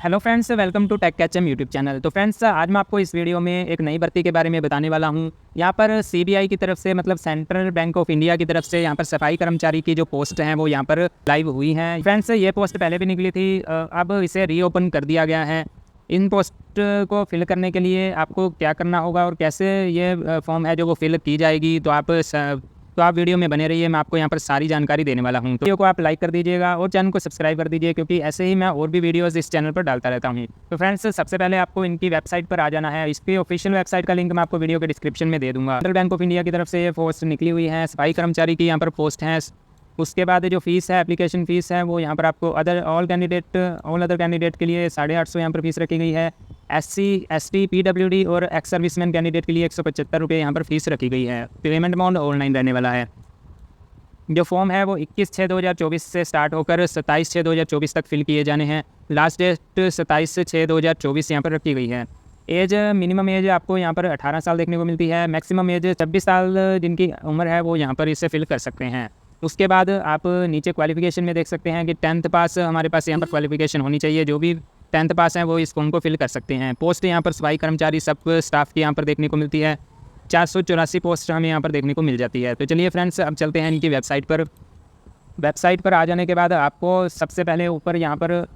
Hello friends, welcome to Tech कैचम YouTube channel. तो friends, आज मैं आपको इस वीडियो में एक नई भर्ती के बारे में बताने वाला हूं। यहां पर सीबीआई की तरफ से मतलब सेंट्रल बैंक ऑफ इंडिया की तरफ से यहां पर सफाई कर्मचारी की जो पोस्ट हैं वो यहां पर लाइव हुई हैं। फ्रेंड्स, ये पोस्ट पहले भी निकली थी, अब इसे रीओपन कर दिया गया है। इन पोस्ट को फिल करने के लिए आपको क्या करना होगा और कैसे ये फॉर्म है जो वो फिल की जाएगी, तो आप वीडियो में बने रहिए। मैं आपको यहाँ पर सारी जानकारी देने वाला हूँ। वीडियो को आप लाइक कर दीजिएगा और चैनल को सब्सक्राइब कर दीजिए, क्योंकि ऐसे ही मैं और भी वीडियोस इस चैनल पर डालता रहता हूँ। तो फ्रेंड्स, सबसे पहले आपको इनकी वेबसाइट पर आ जाना है। इसकी ऑफिशियल वेबसाइट का लिंक मैं आपको वीडियो के डिस्क्रिप्शन में दे दूँगा। सेंट्रल बैंक ऑफ इंडिया की तरफ से ये पोस्ट निकली हुई है, सफाई कर्मचारी की यहाँ पर पोस्ट है। उसके बाद जो फीस है, एप्लीकेशन फ़ीस है, वो यहाँ पर आपको ऑल अदर कैंडिडेट के लिए 850 यहाँ पर फीस रखी गई है। SC, ST, PWD और एक्स सर्विसमैन कैंडिडेट के लिए 175 रुपये यहाँ पर फीस रखी गई है। पेमेंट अमाउंट ऑनलाइन रहने वाला है। जो फॉर्म है वो 21/6/2024 से स्टार्ट होकर 27/6/2024 तक फिल किए जाने हैं। लास्ट डेट 27/6/2024 यहाँ पर रखी गई है। एज, मिनिमम एज आपको यहाँ पर 18 साल देखने को मिलती है। मैक्सिमम एज 26 साल जिनकी उम्र है वो यहाँ पर इसे फिल कर सकते हैं। उसके बाद आप नीचे क्वालिफिकेशन में देख सकते हैं कि 10th पास हमारे पास यहाँ पर क्वालिफिकेशन होनी चाहिए। जो भी 10th पास हैं वो इस फॉर्म को फिल कर सकते हैं। पोस्ट यहाँ पर सफाई कर्मचारी सब स्टाफ की यहाँ पर देखने को मिलती है। 484 पोस्ट हमें यहाँ पर देखने को मिल जाती है। तो चलिए फ्रेंड्स, अब चलते हैं इनकी वेबसाइट पर। वेबसाइट पर आ जाने के बाद आपको सबसे पहले ऊपर यहाँ पर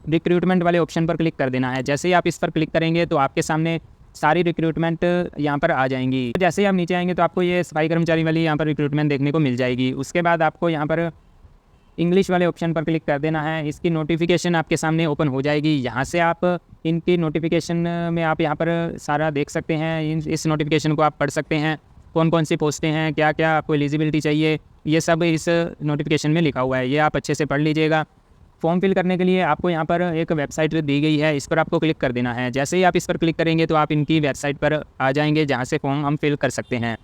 रिक्रूटमेंट वाले ऑप्शन पर क्लिक कर देना है। जैसे ही आप इस पर क्लिक करेंगे तो आपके सामने सारी रिक्रूटमेंट यहाँ पर आ जाएंगी। जैसे ही आप नीचे आएंगे तो आपको ये सफाई कर्मचारी वाली यहाँ पर रिक्रूटमेंट देखने को मिल जाएगी। उसके बाद आपको यहाँ पर इंग्लिश वाले ऑप्शन पर क्लिक कर देना है। इसकी नोटिफिकेशन आपके सामने ओपन हो जाएगी। यहाँ से आप इनकी नोटिफिकेशन में आप यहाँ पर सारा देख सकते हैं। इस नोटिफिकेशन को आप पढ़ सकते हैं, कौन कौन सी पोस्टें हैं, क्या क्या आपको एलिजिबिलिटी चाहिए, ये सब इस नोटिफिकेशन में लिखा हुआ है। ये आप अच्छे से पढ़ लीजिएगा। फॉर्म फिल करने के लिए आपको यहाँ पर एक वेबसाइट दी गई है, इस पर आपको क्लिक कर देना है। जैसे ही आप इस पर क्लिक करेंगे तो आप इनकी वेबसाइट पर आ जाएंगे, जहाँ से फॉर्म हम फिल कर सकते हैं।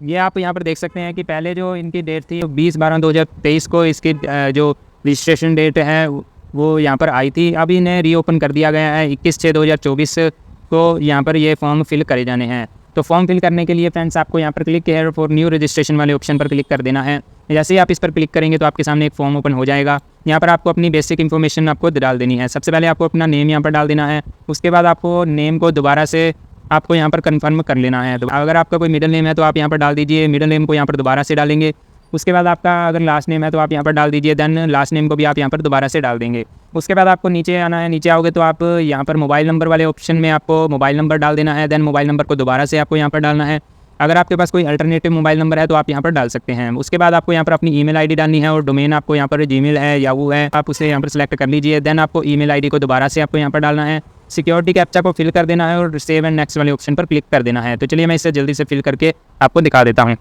ये आप यहाँ पर देख सकते हैं कि पहले जो इनकी डेट थी 20/12/2023 को इसकी जो रजिस्ट्रेशन डेट है वो यहाँ पर आई थी। अब इन्हें रीओपन कर दिया गया है 21/6/2024 को यहाँ पर ये फॉर्म फिल करे जाने हैं। तो फॉर्म फिल करने के लिए फ्रेंड्स आपको यहाँ पर click here for new registration वाले ऑप्शन पर क्लिक कर देना है। जैसे ही आप इस पर क्लिक करेंगे तो आपके सामने एक फॉर्म ओपन हो जाएगा। यहाँ पर आपको अपनी बेसिक इन्फॉर्मेशन आपको डाल देनी है। सबसे पहले आपको अपना नेम यहाँ पर डाल देना है। उसके बाद आपको नेम को दोबारा से आपको यहाँ पर कंफर्म कर लेना है। तो अगर आपका कोई मिडिल नेम है तो आप यहाँ पर डाल दीजिए, मिडिल नेम को यहाँ पर दोबारा से डालेंगे। उसके बाद आपका अगर लास्ट नेम है तो आप यहाँ पर डाल दीजिए, देन लास्ट नेम को भी आप यहाँ पर दोबारा से डाल देंगे। उसके बाद आपको नीचे आना है। नीचे आओगे तो आप यहाँ पर मोबाइल नंबर वाले ऑप्शन में आपको मोबाइल नंबर डाल देना है। देन मोबाइल नंबर को दोबारा से आपको यहाँ पर डालना है। अगर आपके पास कोई अल्टरनेटिव मोबाइल नंबर है तो आप यहाँ पर डाल सकते हैं। उसके बाद आपको यहाँ पर अपनी ईमेल आईडी डालनी है और डोमेन आपको यहाँ पर जीमेल है, याहू है, आप उसे यहाँ पर सेलेक्ट कर लीजिए। देन आपको ईमेल आईडी को दोबारा से आपको यहाँ पर डालना है। सिक्योरिटी कैप्चा को फिल कर देना है और सेव एंड नेक्स्ट वाले ऑप्शन पर क्लिक कर देना है। तो चलिए मैं इसे जल्दी से फिल करके आपको दिखा देता हूँ।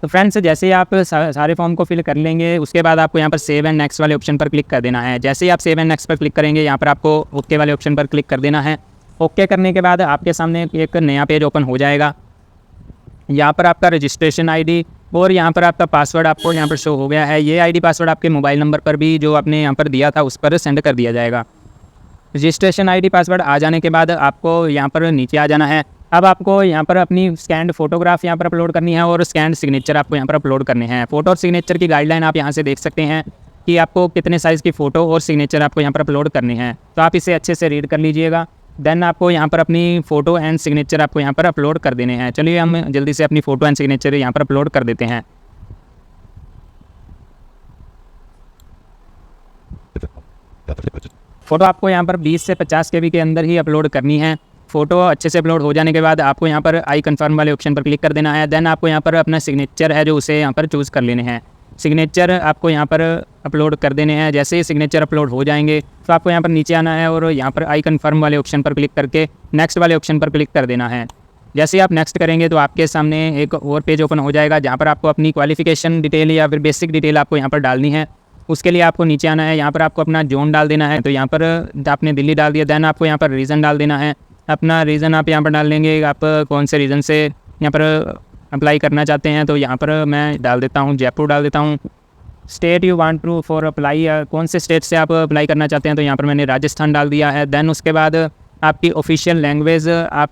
तो फ्रेंड्स, जैसे ही आप सारे फॉर्म को फिल कर लेंगे उसके बाद आपको यहाँ पर सेव एंड नेक्स्ट वाले ऑप्शन पर क्लिक कर देना है। जैसे ही आप सेव एंड नेक्स्ट पर क्लिक करेंगे यहाँ पर आपको ओके वाले ऑप्शन पर क्लिक कर देना है। ओके करने के बाद आपके सामने एक नया पेज ओपन हो जाएगा। यहाँ पर आपका रजिस्ट्रेशन आईडी और यहाँ पर आपका पासवर्ड आपको यहाँ पर शो हो गया है। ये आईडी पासवर्ड आपके मोबाइल नंबर पर भी जो आपने यहाँ पर दिया था उस पर सेंड कर दिया जाएगा। रजिस्ट्रेशन आईडी पासवर्ड आ जाने के बाद आपको यहाँ पर नीचे आ जाना है। अब आपको यहाँ पर अपनी स्कैन्ड फोटोग्राफ यहाँ पर अपलोड करनी है और स्कैन्ड सिग्नेचर आपको यहाँ पर अपलोड करने हैं। फ़ोटो और सिग्नेचर की गाइडलाइन आप यहाँ से देख सकते हैं कि आपको कितने साइज़ की फ़ोटो और सिग्नेचर आपको यहाँ पर अपलोड करने हैं। तो आप इसे अच्छे से रीड कर लीजिएगा। देन आपको यहाँ पर अपनी फ़ोटो एंड सिग्नेचर आपको यहाँ पर अपलोड कर देने हैं। चलिए हम जल्दी से अपनी फ़ोटो एंड सिग्नेचर यहाँ पर अपलोड कर देते हैं। फ़ोटो आपको यहाँ पर 20 से 50 KB के अंदर ही अपलोड करनी है। फ़ोटो अच्छे से अपलोड हो जाने के बाद आपको यहाँ पर आई कन्फर्म वाले ऑप्शन पर क्लिक कर देना है। देन आपको यहाँ पर अपना सिग्नेचर है जो उसे यहाँ पर चूज़ कर लेने हैं। सिग्नेचर आपको यहाँ पर अपलोड कर देने हैं। जैसे ही सिग्नेचर अपलोड हो जाएंगे तो आपको यहाँ पर नीचे आना है और यहाँ पर आई कन्फर्म वाले ऑप्शन पर क्लिक करके नेक्स्ट वाले ऑप्शन पर क्लिक कर देना है। जैसे ही आप नेक्स्ट करेंगे तो आपके सामने एक और पेज ओपन हो जाएगा, जहाँ पर आपको अपनी क्वालिफिकेशन डिटेल या फिर बेसिक डिटेल आपको यहाँ पर डालनी है। उसके लिए आपको नीचे आना है। यहाँ पर आपको अपना जोन डाल देना है। तो यहाँ पर आपने दिल्ली डाल दिया। देन आपको यहाँ पर रीज़न डाल देना है। अपना रीज़न आप यहाँ पर डाल लेंगे, आप कौन से रीज़न से यहाँ पर अप्लाई करना चाहते हैं। तो यहाँ पर मैं डाल देता हूँ जयपुर डाल देता हूँ। State you want to for apply, कौन से स्टेट से आप अप्लाई करना चाहते हैं। तो यहाँ पर मैंने राजस्थान डाल दिया है। देन उसके बाद आपकी ऑफिशियल लैंग्वेज आप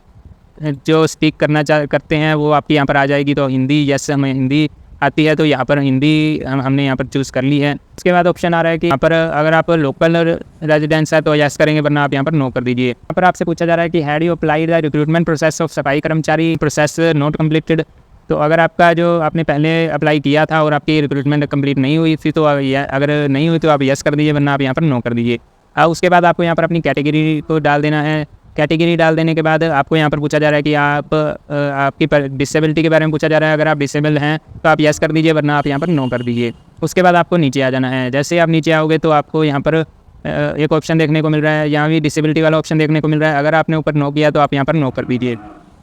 जो स्पीक करते हैं वो आपकी यहाँ पर आ जाएगी। तो हिंदी, यस हमें हिंदी आती है, तो यहाँ पर हिंदी हमने यहाँ पर चूज़ कर ली है। उसके बाद ऑप्शन आ रहा है कि यहाँ पर अगर आप लोकल रेजिडेंस है तो यस करेंगे, वरना आप यहाँ पर नो कर दीजिए। यहाँ पर आपसे पूछा जा रहा है कि had you applied the recruitment process of सफाई कर्मचारी प्रोसेस नॉट कम्प्लीटेड। तो अगर आपका जो आपने पहले अप्लाई किया था और आपकी रिक्रूटमेंट कंप्लीट नहीं हुई थी, तो अगर नहीं हुई तो आप यस कर दीजिए, वरना आप यहाँ पर नो कर दीजिए। उसके बाद आपको यहाँ पर अपनी कैटेगरी को डाल देना है। कैटेगरी डाल देने के बाद आपको यहाँ पर पूछा जा रहा है कि आप आपकी डिसेबिलिटी के बारे में पूछा जा रहा है। अगर आप डिसेबल हैं तो आप यस कर दीजिए, वरना आप यहाँ पर नो कर दीजिए। उसके बाद आपको नीचे आ जाना है। जैसे आप नीचे आओगे तो आपको यहाँ पर एक ऑप्शन देखने को मिल रहा है, यहाँ भी डिसेबिलिटी वाला ऑप्शन देखने को मिल रहा है। अगर आपने ऊपर नो किया तो आप यहाँ पर नो कर दीजिए।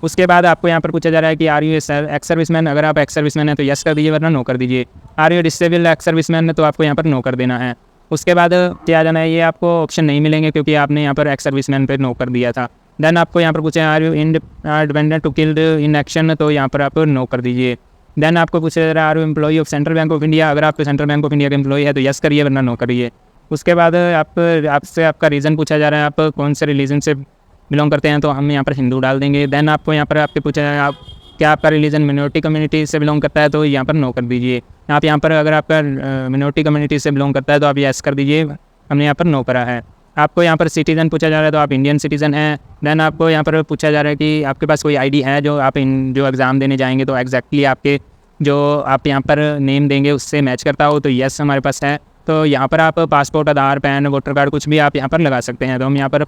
उसके बाद आपको यहाँ पर पूछा जा रहा है कि आर यू एक्स सर्विसमैन। अगर आप एक्स सर्विसमैन है तो यस कर दीजिए, वरना नो कर दीजिए। Are you disable ex serviceman है तो आपको यहाँ पर नो कर देना है। उसके बाद क्या आ जाना है, ये आपको ऑप्शन नहीं मिलेंगे क्योंकि आपने यहाँ पर एक्स सर्विसमैन पर नो कर दिया था। देन आपको यहाँ पर पूछा are you independent to killed in action, तो यहाँ पर आप नो कर दीजिए। देन आपको पूछा जा रहा है are you employee of central bank of India. अगर आप सेंट्रल बैंक ऑफ इंडिया के एम्प्लॉई है तो यस करिए, वरना नो करिए। उसके बाद आपसे आपका रीज़न पूछा जा रहा है, आप कौन से रिलीजन से बिलोंग करते हैं, तो हम यहाँ पर हिंदू डाल देंगे। देन आपको यहाँ पर आपके पूछा जाए आप क्या आपका रिलीजन मिनोरिटी कम्युनिटी से बिलोंग करता है, तो यहाँ पर नो कर दीजिए। आप यहाँ पर अगर आपका मिनोरिटी कम्युनिटी से बिलोंग करता है तो आप यस कर दीजिए, हमने यहाँ पर नो करा है। आपको यहाँ पर सिटीज़न पूछा जा रहा है तो आप इंडियन सिटीज़न हैं। देन आपको यहाँ पर पूछा जा रहा है कि आपके पास कोई आईडी है जो आप जो एग्ज़ाम देने जाएंगे तो एग्जैक्टली आपके जो आप यहाँ पर नेम देंगे उससे मैच करता हो, तो यस हमारे पास है। तो यहाँ पर आप पासपोर्ट, आधार, पैन, वोटर कार्ड कुछ भी आप यहाँ पर लगा सकते हैं। तो हम यहाँ पर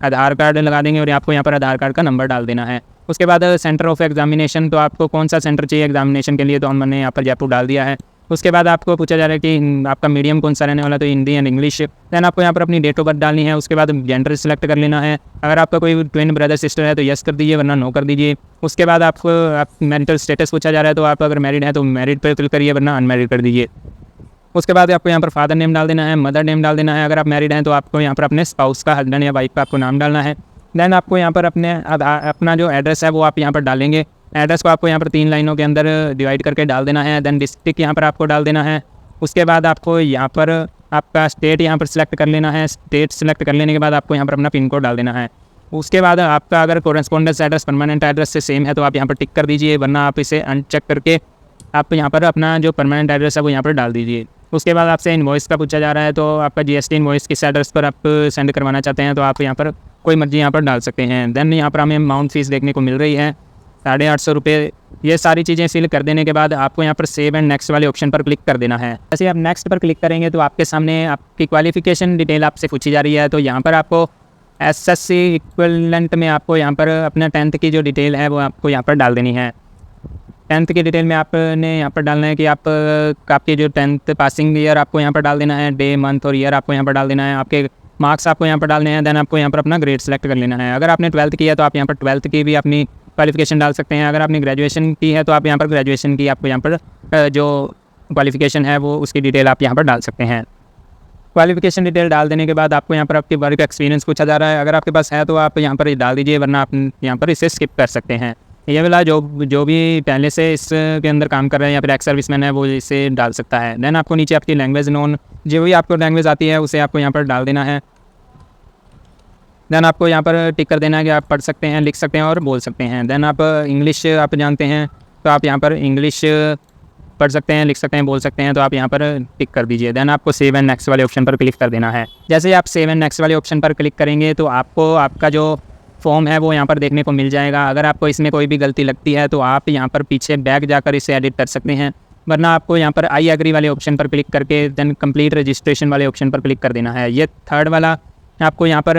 आधार कार्ड लगा देंगे और आपको यहाँ पर आधार कार्ड का नंबर डाल देना है। उसके बाद सेंटर ऑफ एग्जामिनेशन, तो आपको कौन सा सेंटर चाहिए एग्जामिनेशन के लिए, तो हमने यहाँ पर जयपुर डाल दिया है। उसके बाद आपको पूछा जा रहा है कि आपका मीडियम कौन सा रहने वाला, तो हिंदी एंड इंग्लिश। दैन आपको यहाँ पर अपनी डेट ऑफ बर्थ डालनी है। उसके बाद जेंडर सेलेक्ट कर लेना है। अगर आपका कोई ट्विन ब्रदर सिस्टर है तो यस कर दीजिए, वरना नो कर दीजिए। उसके बाद आपको मैरिटल स्टेटस पूछा जा रहा है, तो आप अगर मैरिड है तो मैरिड पर क्लिक करिए, वरना अनमैरिड कर दीजिए। उसके बाद आपको यहाँ पर फादर नेम डाल देना है, मदर नेम डाल देना है। अगर आप मैरिड हैं तो आपको यहाँ पर अपने स्पाउस का, हस्बैंड या वाइफ का आपको नाम डालना है। देन आपको यहाँ पर अपना जो एड्रेस है वो आप यहाँ पर डालेंगे। एड्रेस को आपको यहाँ पर 3 लाइनों के अंदर डिवाइड करके डाल देना है। देन डिस्ट्रिक्ट यहाँ पर आपको डाल देना है। उसके बाद आपको यहाँ पर आपका स्टेट यहाँ पर सिलेक्ट कर लेना है। स्टेट सिलेक्ट कर लेने के बाद आपको यहाँ पर अपना पिन कोड डाल देना है। उसके बाद आपका अगर कोरेस्पोंडेंस एड्रेस परमानेंट एड्रेस से सेम है तो आप यहाँ पर टिक कर दीजिए, वरना आप इसे अनचेक करके आप यहाँ पर अपना जो परमानेंट एड्रेस है वो यहाँ पर डाल दीजिए। उसके बाद आपसे इनवॉइस का पूछा जा रहा है, तो आपका जीएसटी इनवॉइस किस एड्रेस पर आप सेंड करवाना चाहते हैं, तो आप यहाँ पर कोई मर्जी यहाँ पर डाल सकते हैं। देन यहाँ पर हमें अमाउंट फ़ीस देखने को मिल रही है 850 रुपये। ये सारी चीज़ें फिल कर देने के बाद आपको यहाँ पर सेव एंड नेक्स्ट वाले ऑप्शन पर क्लिक कर देना है। जैसे आप नेक्स्ट पर क्लिक करेंगे तो आपके सामने आपकी क्वालिफिकेशन डिटेल आपसे पूछी जा रही है। तो यहाँ पर आपको एसएससी इक्विवेलेंट में आपको यहाँ पर अपना 10th की जो डिटेल है वो आपको यहाँ पर डाल देनी है। 10th की डिटेल में आपने यहाँ पर डालना है कि आपकी जो 10th पासिंग ईयर आपको यहाँ पर डाल देना है। डे, मंथ और ईयर आपको यहाँ पर डाल देना है। आपके मार्क्स आपको यहाँ पर डालने हैं। देन आपको यहाँ पर अपना ग्रेड सेलेक्ट कर लेना है। अगर आपने 12th की है तो आप यहाँ पर 12th की भी अपनी क्वालिफिकेशन डाल सकते हैं। अगर आपने ग्रेजुएशन की है तो आप यहाँ पर ग्रेजुएशन की आपको यहाँ पर जो क्वालिफिकेशन है वो उसकी डिटेल आप यहाँ पर डाल सकते हैं। क्वालिफिकेशन डिटेल डाल देने के बाद आपको यहाँ पर आपके वर्क एक्सपीरियंस पूछा जा रहा है। अगर आपके पास है तो आप यहाँ पर डाल दीजिए, वरना आप यहाँ पर इसे स्किप कर सकते हैं। ये वाला जो भी पहले से इसके अंदर काम कर रहे हैं या फिर एक्स सर्विसमैन है वो इसे डाल सकता है। देन आपको नीचे आपकी लैंग्वेज नोन, जो भी आपको लैंग्वेज आती है उसे आपको यहाँ पर डाल देना है। देन आपको यहाँ पर टिक कर देना है कि आप पढ़ सकते हैं, लिख सकते हैं और बोल सकते हैं। देन आप इंग्लिश आप जानते हैं तो आप यहाँ पर इंग्लिश पढ़ सकते हैं, लिख सकते हैं, बोल सकते हैं, तो आप यहाँ पर टिक कर दीजिए। देन आपको सेव एंड नेक्स्ट वाले ऑप्शन पर क्लिक कर देना है। जैसे ही आप सेव एंड नेक्स्ट वाले ऑप्शन पर क्लिक करेंगे तो आपको आपका जो फॉर्म है वो यहाँ पर देखने को मिल जाएगा। अगर आपको इसमें कोई भी गलती लगती है तो आप यहाँ पर पीछे बैक जाकर इसे एडिट कर सकते हैं, वरना आपको यहाँ पर आई एग्री वाले ऑप्शन पर क्लिक करके देन कंप्लीट रजिस्ट्रेशन वाले ऑप्शन पर क्लिक कर देना है। ये थर्ड वाला आपको यहाँ पर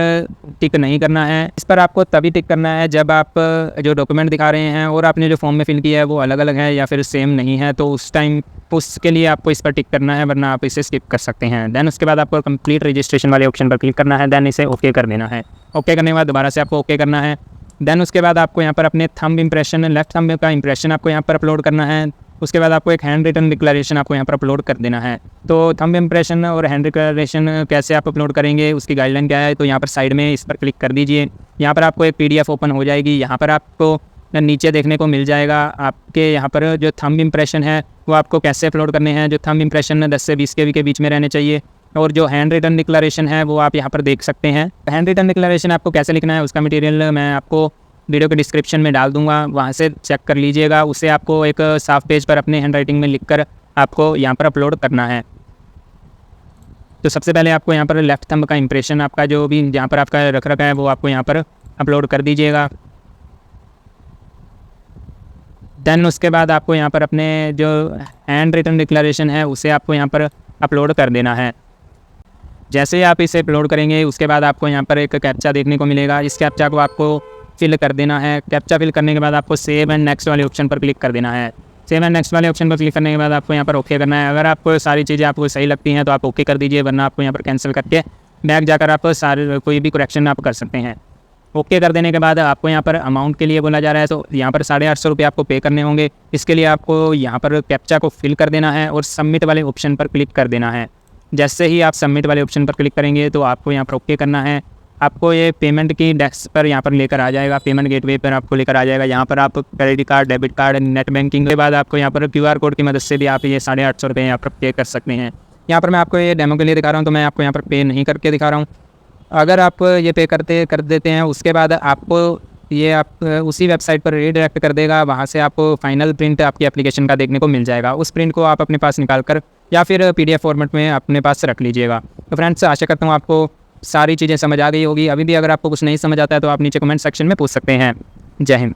टिक नहीं करना है। इस पर आपको तभी टिक करना है जब आप जो डॉक्यूमेंट दिखा रहे हैं और आपने जो फॉर्म में फिल किया है वो अलग अलग है या फिर सेम नहीं है, तो उस टाइम उसके लिए आपको इस पर टिक करना है, वरना आप इसे स्किप कर सकते हैं। देन उसके बाद आपको कंप्लीट रजिस्ट्रेशन वाले ऑप्शन पर क्लिक करना है। देन इसे ओके कर देना है। ओके करने के बाद दोबारा से आपको ओके करना है। देन उसके बाद आपको यहाँ पर अपने थंब इंप्रेशन, लेफ्ट थंब का इंप्रेशन आपको यहाँ पर अपलोड करना है। उसके बाद आपको एक हैंड रिटन डिक्लेरेशन आपको यहाँ पर अपलोड कर देना है। तो थंब इंप्रेशन और हैंड डिक्लेरेशन कैसे आप अपलोड करेंगे, उसकी गाइडलाइन क्या है, तो यहाँ पर साइड में इस पर क्लिक कर दीजिए। यहाँ पर आपको एक PDF ओपन हो जाएगी। यहाँ पर आपको नीचे देखने को मिल जाएगा आपके यहाँ पर जो थंब इंप्रेशन है वो आपको कैसे अपलोड करने हैं। जो थंब इंप्रेशन 10 से 20 KB के बीच में रहने चाहिए, और जो हैंड रिटन डिक्लेरेशन है वो आप यहाँ पर देख सकते हैं। हैंड रिटन डिक्लेरेशन आपको कैसे लिखना है उसका मटेरियल मैं आपको वीडियो के डिस्क्रिप्शन में डाल दूँगा, वहाँ से चेक कर लीजिएगा। उसे आपको एक साफ पेज पर अपने हैंड राइटिंग में लिख कर आपको यहाँ पर अपलोड करना है। तो सबसे पहले आपको यहाँ पर लेफ्ट थंब का इंप्रेशन आपका जो भी यहाँ पर आपका रख रखा है वो आपको यहाँ पर अपलोड कर दीजिएगा। देन उसके बाद आपको यहाँ पर अपने जो हैंड रिटन डिक्लेरेशन है उसे आपको यहाँ पर अपलोड कर देना है। जैसे ही आप इसे अपलोड करेंगे उसके बाद आपको यहाँ पर एक कैप्चा देखने को मिलेगा। इस कैप्चा को आपको फिल कर देना है। कैप्चा फिल करने के बाद आपको सेव एंड नेक्स्ट वाले ऑप्शन पर क्लिक कर देना है। सेव एंड नेक्स्ट वाले ऑप्शन पर क्लिक करने के बाद आपको यहाँ पर ओके करना है। अगर आपको सारी चीज़ें आपको सही लगती हैं तो आप ओके कर दीजिए, वरना आपको यहाँ पर कैंसिल करके बैक जाकर आप सारे कोई भी करेक्शन आप कर सकते हैं। ओके कर देने के बाद आपको यहाँ पर अमाउंट के लिए बोला जा रहा है, तो यहाँ पर 850 रुपये आपको पे करने होंगे। इसके लिए आपको यहाँ पर कैप्चा को फिल कर देना है और सबमिट वाले ऑप्शन पर क्लिक कर देना है। जैसे ही आप सबमिट वाले ऑप्शन पर क्लिक करेंगे तो आपको यहाँ पर ओके करना है। आपको ये पेमेंट की डेस्क पर यहाँ पर लेकर आ जाएगा, पेमेंट गेटवे पर आपको लेकर आ जाएगा। यहाँ पर आप credit card, debit card, net banking के बाद आपको यहाँ पर QR कोड की मदद से भी आप ये 850 रुपये यहाँ पर पे कर सकते हैं। यहाँ पर मैं आपको ये डेमो के लिए दिखा रहा हूँ, तो मैं आपको यहाँ पर पे नहीं करके दिखा रहा हूँ। अगर आप ये पे कर देते हैं उसके बाद आपको ये आप उसी वेबसाइट पर रीडायरेक्ट कर देगा। वहाँ से आपको फाइनल प्रिंट आपकी एप्लीकेशन का देखने को मिल जाएगा। उस प्रिंट को आप अपने पास निकाल कर या फिर PDF फॉर्मेट में अपने पास रख लीजिएगा। तो फ्रेंड्स, आशा करता हूँ आपको सारी चीज़ें समझ आ गई होगी। अभी भी अगर आपको कुछ नहीं समझ आता है तो आप नीचे कमेंट सेक्शन में पूछ सकते हैं। जय हिंद।